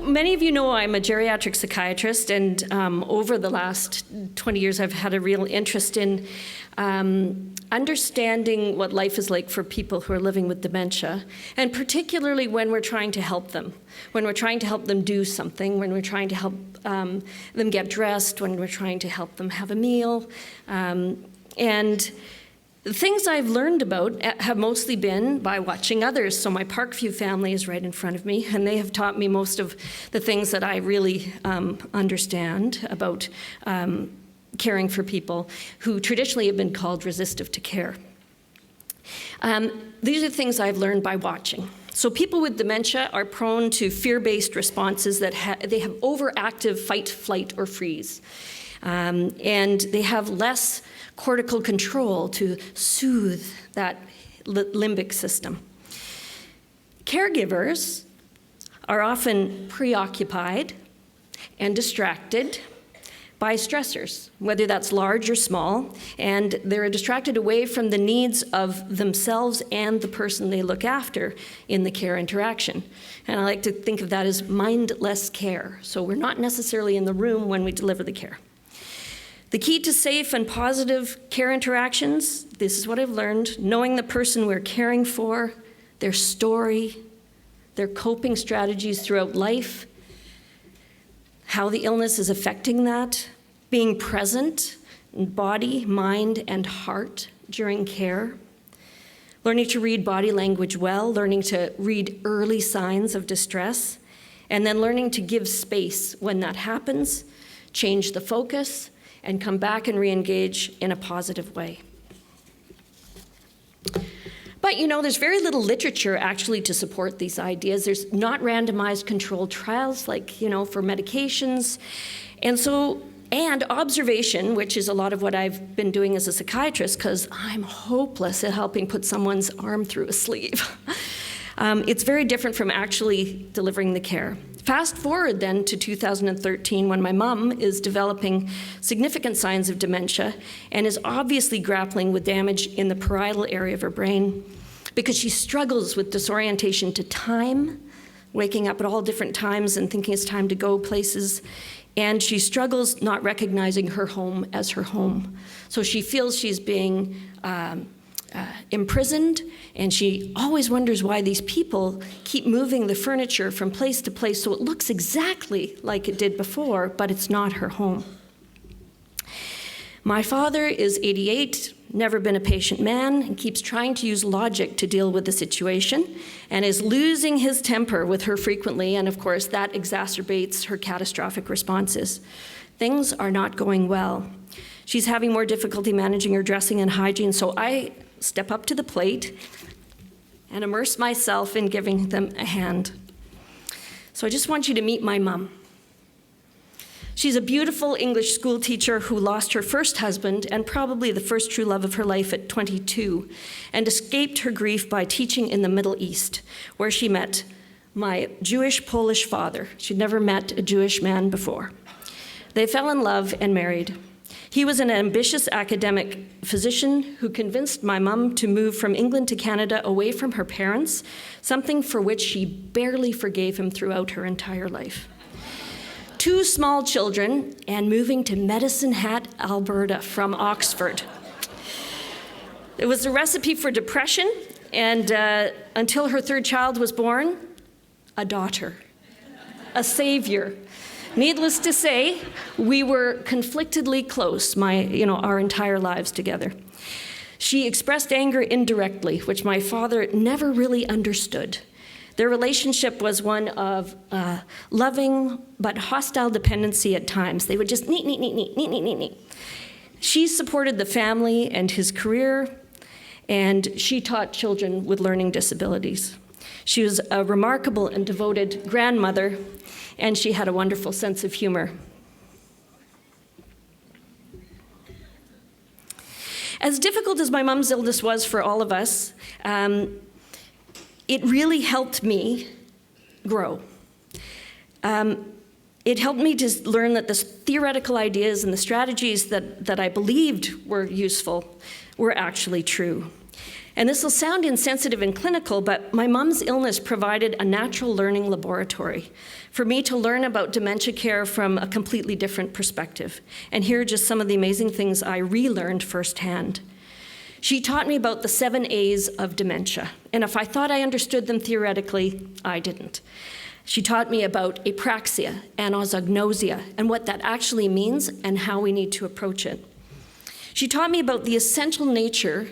many of you know I'm a geriatric psychiatrist, and over the last 20 years I've had a real interest in understanding what life is like for people who are living with dementia, and particularly when we're trying to help them, when we're trying to help them do something, when we're trying to help them get dressed, when we're trying to help them have a meal. And the things I've learned about have mostly been by watching others. So my Parkview family is right in front of me, and they have taught me most of the things that I really understand about caring for people who traditionally have been called resistive to care. These are things I've learned by watching. So people with dementia are prone to fear-based responses that they have overactive fight, flight, or freeze. And they have less cortical control to soothe that limbic system. Caregivers are often preoccupied and distracted by stressors, whether that's large or small, and they're distracted away from the needs of themselves and the person they look after in the care interaction. And I like to think of that as mindless care. So we're not necessarily in the room when we deliver the care. The key to safe and positive care interactions, this is what I've learned, knowing the person we're caring for, their story, their coping strategies throughout life, how the illness is affecting that, being present in body, mind, and heart during care, learning to read body language well, learning to read early signs of distress, and then learning to give space when that happens, change the focus, and come back and re-engage in a positive way. But there's very little literature actually to support these ideas. There's not randomized controlled trials like, for medications. And observation, which is a lot of what I've been doing as a psychiatrist, because I'm hopeless at helping put someone's arm through a sleeve. It's very different from actually delivering the care. Fast forward then to 2013, when my mom is developing significant signs of dementia and is obviously grappling with damage in the parietal area of her brain because she struggles with disorientation to time, waking up at all different times and thinking it's time to go places, and she struggles not recognizing her home as her home. So she feels she's being imprisoned, and she always wonders why these people keep moving the furniture from place to place so it looks exactly like it did before, but it's not her home. My father is 88, never been a patient man, and keeps trying to use logic to deal with the situation, and is losing his temper with her frequently, and of course that exacerbates her catastrophic responses. Things are not going well. She's having more difficulty managing her dressing and hygiene, so I step up to the plate and immerse myself in giving them a hand. So I just want you to meet my mom. She's a beautiful English school teacher who lost her first husband and probably the first true love of her life at 22, and escaped her grief by teaching in the Middle East, where she met my Jewish-Polish father. She'd never met a Jewish man before. They fell in love and married. He was an ambitious academic physician who convinced my mom to move from England to Canada away from her parents, something for which she barely forgave him throughout her entire life. 2 small children, and moving to Medicine Hat, Alberta from Oxford. It was a recipe for depression, and until her 3rd child was born, a daughter, a savior. Needless to say, we were conflictedly close, our entire lives together. She expressed anger indirectly, which my father never really understood. Their relationship was one of loving but hostile dependency at times. They would just neat. She supported the family and his career, and she taught children with learning disabilities. She was a remarkable and devoted grandmother, and she had a wonderful sense of humor. As difficult as my mom's illness was for all of us, it really helped me grow. It helped me to learn that the theoretical ideas and the strategies that I believed were useful were actually true. And this will sound insensitive and clinical, but my mom's illness provided a natural learning laboratory for me to learn about dementia care from a completely different perspective. And here are just some of the amazing things I relearned firsthand. She taught me about the 7 A's of dementia, and if I thought I understood them theoretically, I didn't. She taught me about apraxia and anosognosia, and what that actually means and how we need to approach it. She taught me about the essential nature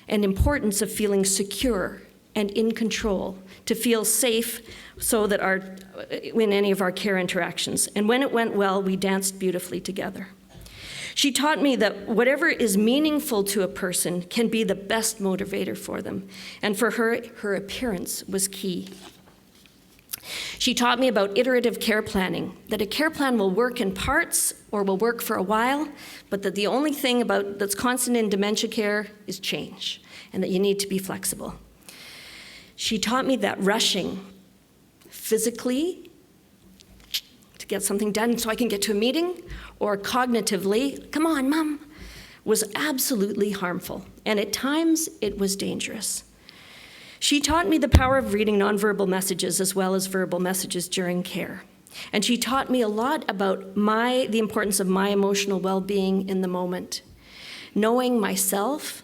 and importance of feeling secure and in control, to feel safe so that in any of our care interactions. And when it went well, we danced beautifully together. She taught me that whatever is meaningful to a person can be the best motivator for them. And for her, her appearance was key. She taught me about iterative care planning, that a care plan will work in parts or will work for a while, but that the only thing that's constant in dementia care is change, and that you need to be flexible. She taught me that rushing physically to get something done so I can get to a meeting, or cognitively, come on, Mom, was absolutely harmful, and at times it was dangerous. She taught me the power of reading nonverbal messages as well as verbal messages during care. And she taught me a lot about the importance of my emotional well-being in the moment, knowing myself,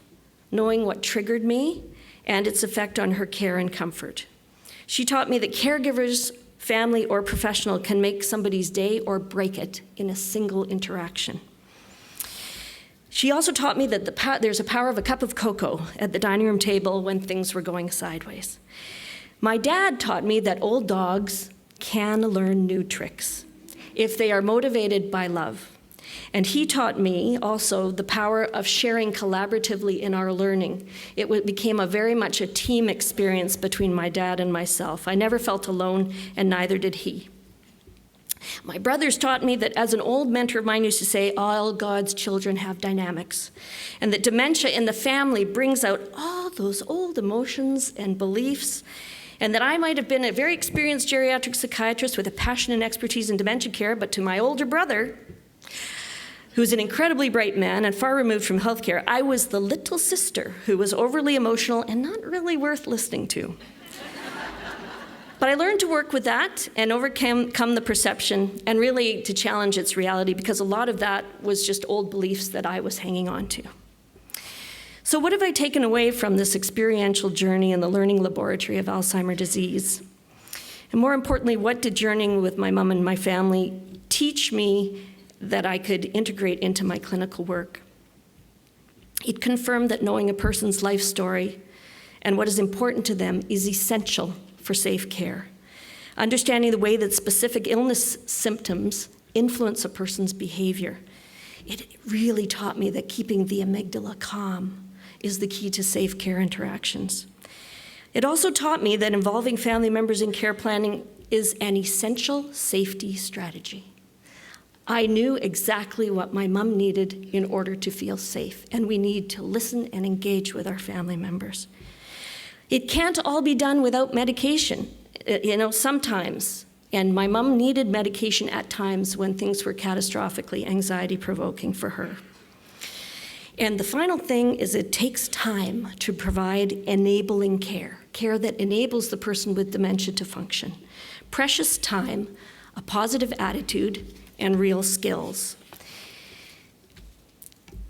knowing what triggered me, and its effect on her care and comfort. She taught me that caregivers, family or professional, can make somebody's day or break it in a single interaction. She also taught me that there's a power of a cup of cocoa at the dining room table when things were going sideways. My dad taught me that old dogs can learn new tricks if they are motivated by love. And he taught me also the power of sharing collaboratively in our learning. It became very much a team experience between my dad and myself. I never felt alone, and neither did he. My brothers taught me that, as an old mentor of mine used to say, all God's children have dynamics, and that dementia in the family brings out all those old emotions and beliefs, and that I might have been a very experienced geriatric psychiatrist with a passion and expertise in dementia care, but to my older brother, who's an incredibly bright man and far removed from healthcare, I was the little sister who was overly emotional and not really worth listening to. But I learned to work with that and overcome the perception and really to challenge its reality, because a lot of that was just old beliefs that I was hanging on to. So what have I taken away from this experiential journey in the learning laboratory of Alzheimer's disease? And more importantly, what did journeying with my mom and my family teach me that I could integrate into my clinical work? It confirmed that knowing a person's life story and what is important to them is essential for safe care. Understanding the way that specific illness symptoms influence a person's behavior. It really taught me that keeping the amygdala calm is the key to safe care interactions. It also taught me that involving family members in care planning is an essential safety strategy. I knew exactly what my mom needed in order to feel safe, and we need to listen and engage with our family members. It can't all be done without medication, sometimes. And my mom needed medication at times when things were catastrophically anxiety-provoking for her. And the final thing is, it takes time to provide enabling care that enables the person with dementia to function. Precious time, a positive attitude, and real skills.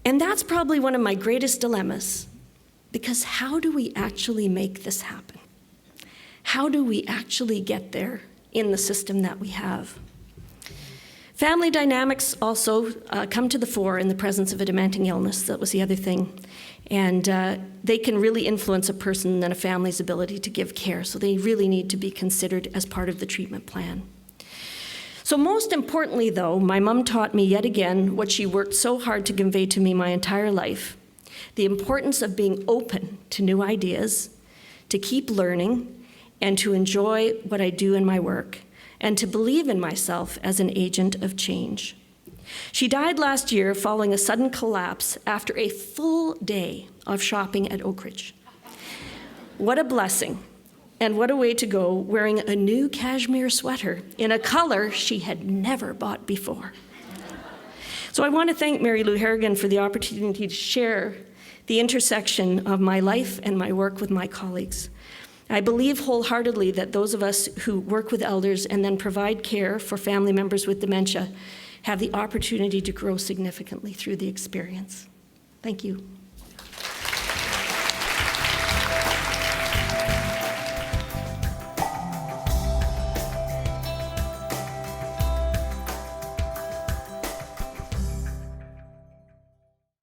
And that's probably one of my greatest dilemmas, because how do we actually make this happen? How do we actually get there in the system that we have? Family dynamics also come to the fore in the presence of a dementing illness. That was the other thing. And they can really influence a person and a family's ability to give care. So they really need to be considered as part of the treatment plan. So most importantly, though, my mom taught me yet again what she worked so hard to convey to me my entire life: the importance of being open to new ideas, to keep learning, and to enjoy what I do in my work, and to believe in myself as an agent of change. She died last year following a sudden collapse after a full day of shopping at Oak Ridge. What a blessing, and what a way to go, wearing a new cashmere sweater in a color she had never bought before. So I want to thank Mary Lou Harrigan for the opportunity to share the intersection of my life and my work with my colleagues. I believe wholeheartedly that those of us who work with elders and then provide care for family members with dementia have the opportunity to grow significantly through the experience. Thank you.